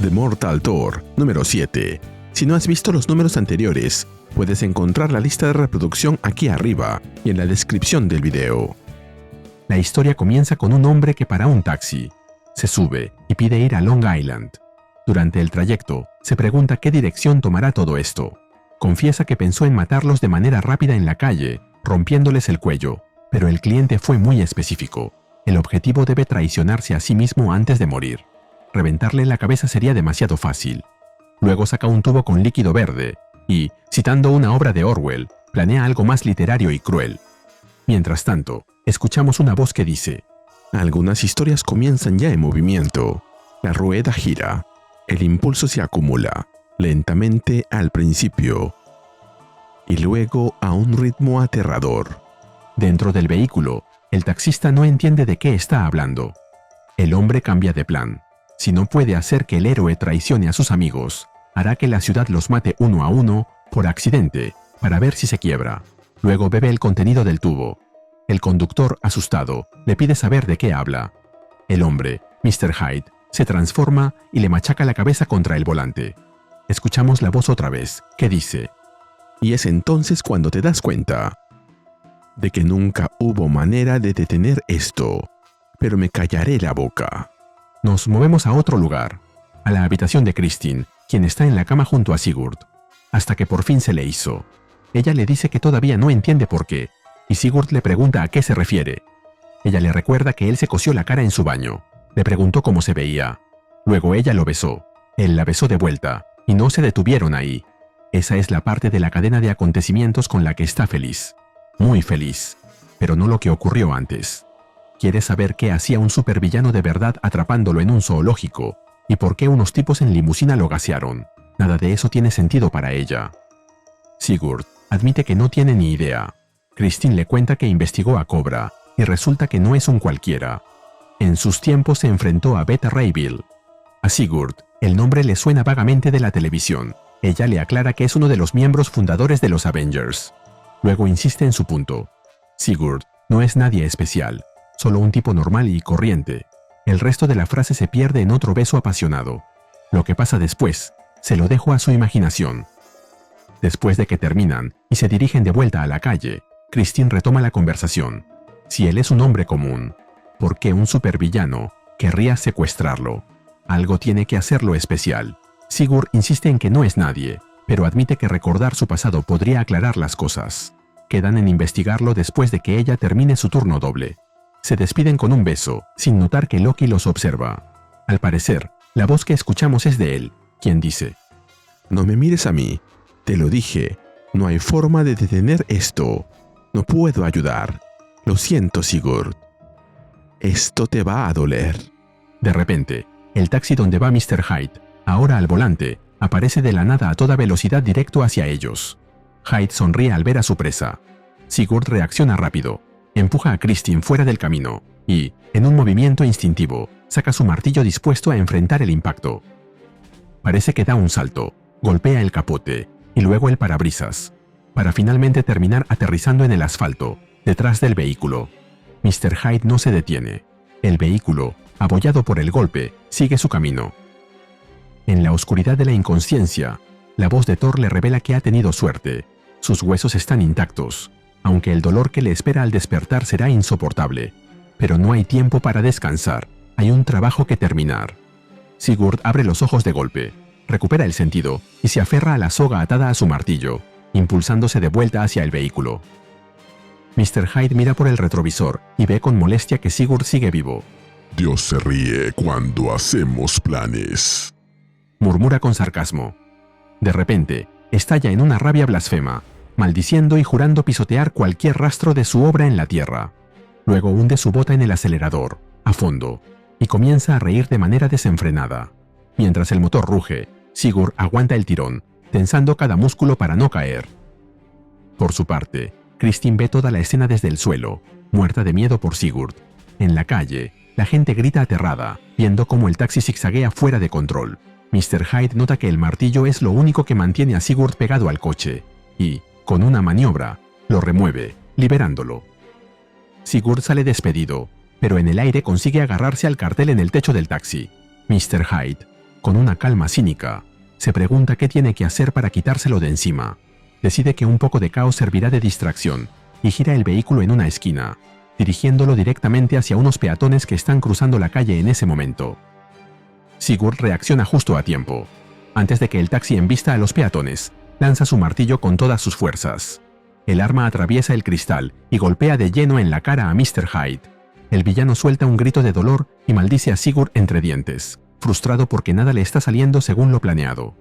The Mortal Thor, número 7. Si no has visto los números anteriores, puedes encontrar la lista de reproducción aquí arriba y en la descripción del video. La historia comienza con un hombre que para un taxi. Se sube y pide ir a Long Island. Durante el trayecto, se pregunta qué dirección tomará todo esto. Confiesa que pensó en matarlos de manera rápida en la calle, rompiéndoles el cuello, pero el cliente fue muy específico. El objetivo debe traicionarse a sí mismo antes de morir. Reventarle la cabeza sería demasiado fácil. Luego saca un tubo con líquido verde y, citando una obra de Orwell, planea algo más literario y cruel. Mientras tanto, escuchamos una voz que dice: algunas historias comienzan ya en movimiento. La rueda gira. El impulso se acumula, lentamente al principio, y luego a un ritmo aterrador. Dentro del vehículo, el taxista no entiende de qué está hablando. El hombre cambia de plan. Si no puede hacer que el héroe traicione a sus amigos, hará que la ciudad los mate uno a uno por accidente para ver si se quiebra. Luego bebe el contenido del tubo. El conductor, asustado, le pide saber de qué habla. El hombre, Mr. Hyde, se transforma y le machaca la cabeza contra el volante. Escuchamos la voz otra vez, que dice: y es entonces cuando te das cuenta de que nunca hubo manera de detener esto, pero me callaré la boca. Nos movemos a otro lugar, a la habitación de Christine, quien está en la cama junto a Sigurd, hasta que por fin se le hizo. Ella le dice que todavía no entiende por qué, y Sigurd le pregunta a qué se refiere. Ella le recuerda que él se cosió la cara en su baño. Le preguntó cómo se veía. Luego ella lo besó. Él la besó de vuelta, y no se detuvieron ahí. Esa es la parte de la cadena de acontecimientos con la que está feliz. Muy feliz. Pero no lo que ocurrió antes. Quiere saber qué hacía un supervillano de verdad atrapándolo en un zoológico, y por qué unos tipos en limusina lo gasearon. Nada de eso tiene sentido para ella. Sigurd admite que no tiene ni idea. Christine le cuenta que investigó a Cobra, y resulta que no es un cualquiera. En sus tiempos se enfrentó a Beta Ray Bill. A Sigurd, el nombre le suena vagamente de la televisión. Ella le aclara que es uno de los miembros fundadores de los Avengers. Luego insiste en su punto. Sigurd no es nadie especial, solo un tipo normal y corriente. El resto de la frase se pierde en otro beso apasionado. Lo que pasa después, se lo dejo a su imaginación. Después de que terminan y se dirigen de vuelta a la calle, Christine retoma la conversación. Si él es un hombre común, ¿por qué un supervillano querría secuestrarlo? Algo tiene que hacerlo especial. Sigurd insiste en que no es nadie, pero admite que recordar su pasado podría aclarar las cosas. Quedan en investigarlo después de que ella termine su turno doble. Se despiden con un beso, sin notar que Loki los observa. Al parecer, la voz que escuchamos es de él, quien dice: no me mires a mí, te lo dije, no hay forma de detener esto. No puedo ayudar. Lo siento, Sigurd. Esto te va a doler. De repente, el taxi donde va Mr. Hyde, ahora al volante, aparece de la nada a toda velocidad directo hacia ellos. Hyde sonríe al ver a su presa. Sigurd reacciona rápido, empuja a Christine fuera del camino y, en un movimiento instintivo, saca su martillo dispuesto a enfrentar el impacto. Parece que da un salto, golpea el capote y luego el parabrisas, para finalmente terminar aterrizando en el asfalto, detrás del vehículo. Mr. Hyde no se detiene. El vehículo, abollado por el golpe, sigue su camino. En la oscuridad de la inconsciencia, la voz de Thor le revela que ha tenido suerte. Sus huesos están intactos, aunque el dolor que le espera al despertar será insoportable. Pero no hay tiempo para descansar, hay un trabajo que terminar. Sigurd abre los ojos de golpe, recupera el sentido y se aferra a la soga atada a su martillo, impulsándose de vuelta hacia el vehículo. Mr. Hyde mira por el retrovisor y ve con molestia que Sigurd sigue vivo. Dios se ríe cuando hacemos planes, murmura con sarcasmo. De repente, estalla en una rabia blasfema, maldiciendo y jurando pisotear cualquier rastro de su obra en la tierra. Luego hunde su bota en el acelerador, a fondo, y comienza a reír de manera desenfrenada. Mientras el motor ruge, Sigurd aguanta el tirón, tensando cada músculo para no caer. Por su parte, Christine ve toda la escena desde el suelo, muerta de miedo por Sigurd. En la calle, la gente grita aterrada, viendo cómo el taxi zigzaguea fuera de control. Mr. Hyde nota que el martillo es lo único que mantiene a Sigurd pegado al coche, y, con una maniobra, lo remueve, liberándolo. Sigurd sale despedido, pero en el aire consigue agarrarse al cartel en el techo del taxi. Mr. Hyde Con una calma cínica, se pregunta qué tiene que hacer para quitárselo de encima. Decide que un poco de caos servirá de distracción y gira el vehículo en una esquina, dirigiéndolo directamente hacia unos peatones que están cruzando la calle en ese momento. Sigurd reacciona justo a tiempo. Antes de que el taxi embista a los peatones, lanza su martillo con todas sus fuerzas. El arma atraviesa el cristal y golpea de lleno en la cara a Mr. Hyde. El villano suelta un grito de dolor y maldice a Sigurd entre dientes, frustrado porque nada le está saliendo según lo planeado.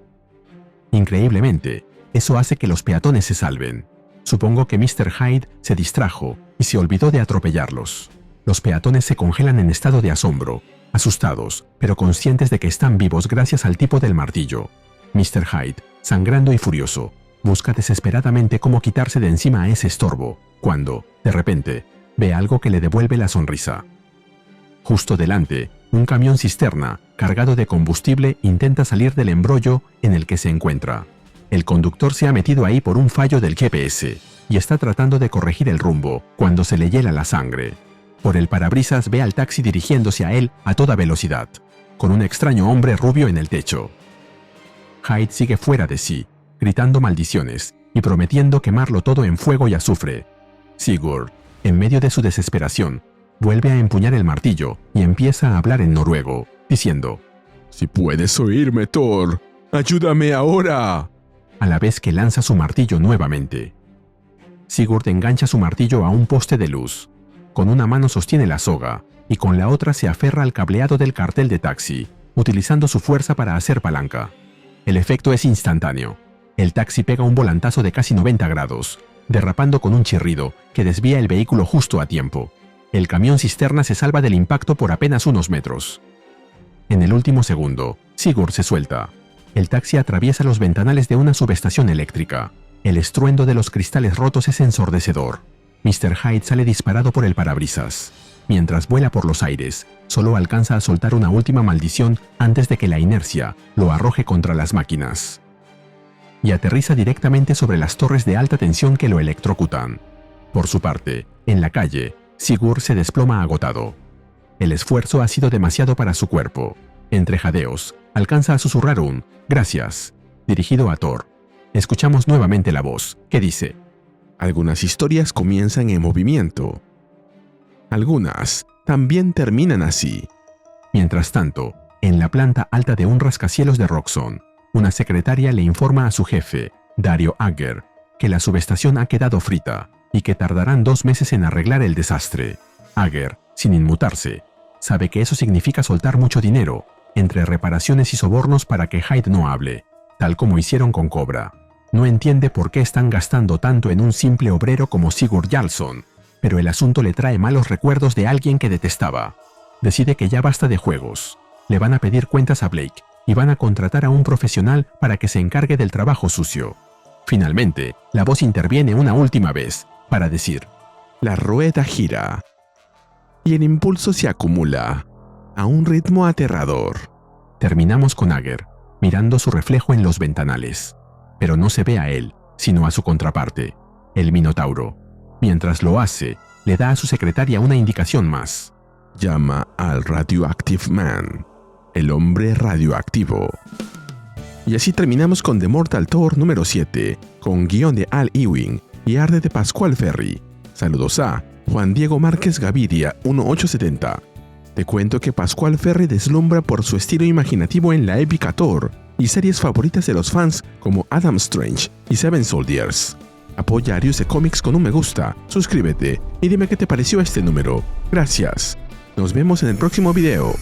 Increíblemente, eso hace que los peatones se salven. Supongo que Mr. Hyde se distrajo y se olvidó de atropellarlos. Los peatones se congelan en estado de asombro, asustados, pero conscientes de que están vivos gracias al tipo del martillo. Mr. Hyde, sangrando y furioso, busca desesperadamente cómo quitarse de encima a ese estorbo, cuando, de repente, ve algo que le devuelve la sonrisa. Justo delante, un camión cisterna, cargado de combustible, intenta salir del embrollo en el que se encuentra. El conductor se ha metido ahí por un fallo del GPS y está tratando de corregir el rumbo cuando se le hiela la sangre. Por el parabrisas ve al taxi dirigiéndose a él a toda velocidad, con un extraño hombre rubio en el techo. Hyde sigue fuera de sí, gritando maldiciones y prometiendo quemarlo todo en fuego y azufre. Sigurd, en medio de su desesperación, vuelve a empuñar el martillo y empieza a hablar en noruego, diciendo: Si puedes oírme, Thor, ayúdame ahora. A la vez que lanza su martillo nuevamente. Sigurd engancha su martillo a un poste de luz. Con una mano sostiene la soga y con la otra se aferra al cableado del cartel de taxi, utilizando su fuerza para hacer palanca. El efecto es instantáneo. El taxi pega un volantazo de casi 90 grados, derrapando con un chirrido que desvía el vehículo justo a tiempo. El camión cisterna se salva del impacto por apenas unos metros. En el último segundo, Sigurd se suelta. El taxi atraviesa los ventanales de una subestación eléctrica. El estruendo de los cristales rotos es ensordecedor. Mr. Hyde sale disparado por el parabrisas. Mientras vuela por los aires, solo alcanza a soltar una última maldición antes de que la inercia lo arroje contra las máquinas. Y aterriza directamente sobre las torres de alta tensión que lo electrocutan. Por su parte, en la calle, Sigurd se desploma agotado. El esfuerzo ha sido demasiado para su cuerpo. Entre jadeos, alcanza a susurrar un «Gracias», dirigido a Thor. Escuchamos nuevamente la voz, que dice: Algunas historias comienzan en movimiento. Algunas también terminan así. Mientras tanto, en la planta alta de un rascacielos de Roxxon, una secretaria le informa a su jefe, Dario Agger, que la subestación ha quedado frita y que tardarán 2 meses en arreglar el desastre. Agger, sin inmutarse, sabe que eso significa soltar mucho dinero, entre reparaciones y sobornos para que Hyde no hable, tal como hicieron con Cobra. No entiende por qué están gastando tanto en un simple obrero como Sigurd Jarlson, pero el asunto le trae malos recuerdos de alguien que detestaba. Decide que ya basta de juegos. Le van a pedir cuentas a Blake y van a contratar a un profesional para que se encargue del trabajo sucio. Finalmente, la voz interviene una última vez para decir: La rueda gira y el impulso se acumula a un ritmo aterrador. Terminamos con Agger, mirando su reflejo en los ventanales. Pero no se ve a él, sino a su contraparte, el Minotauro. Mientras lo hace, le da a su secretaria una indicación más. Llama al Radioactive Man, el hombre radioactivo. Y así terminamos con The Mortal Thor número 7, con guión de Al Ewing y arte de Pascual Ferry. Saludos a Juan Diego Márquez Gaviria 1870. Te cuento que Pascual Ferry deslumbra por su estilo imaginativo en la épica Thor y series favoritas de los fans como Adam Strange y Seven Soldiers. Apoya a Ariuse Comics con un me gusta, suscríbete y dime qué te pareció este número. Gracias. Nos vemos en el próximo video.